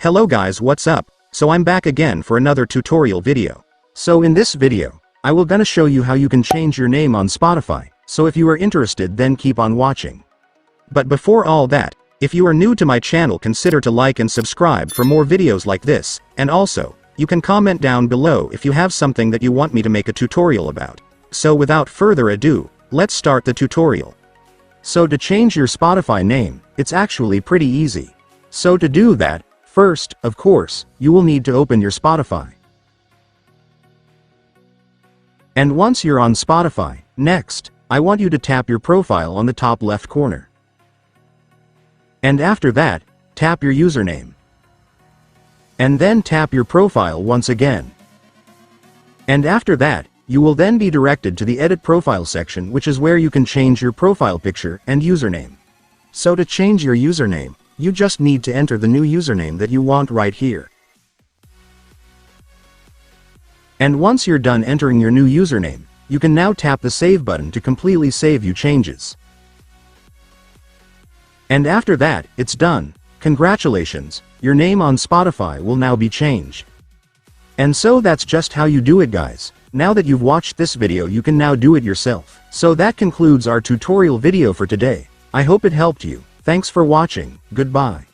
Hello guys, what's up? So I'm back again for another tutorial video. So in this video, I will gonna show you how you can change your name on Spotify, so if you are interested then keep on watching. But before all that, if you are new to my channel consider to like and subscribe for more videos like this, and also, you can comment down below if you have something that you want me to make a tutorial about. So without further ado, let's start the tutorial. So to change your Spotify name, it's actually pretty easy. So to do that, first, of course, you will need to open your Spotify. And once you're on Spotify, next, I want you to tap your profile on the top left corner. And after that, tap your username. And then tap your profile once again. And after that, you will then be directed to the Edit Profile section, which is where you can change your profile picture and username. So to change your username, you just need to enter the new username that you want right here. And once you're done entering your new username, you can now tap the Save button to completely save your changes. And after that, it's done. Congratulations, your name on Spotify will now be changed. And so that's just how you do it, guys. Now that you've watched this video, you can now do it yourself. So that concludes our tutorial video for today. I hope it helped you. Thanks for watching. Goodbye.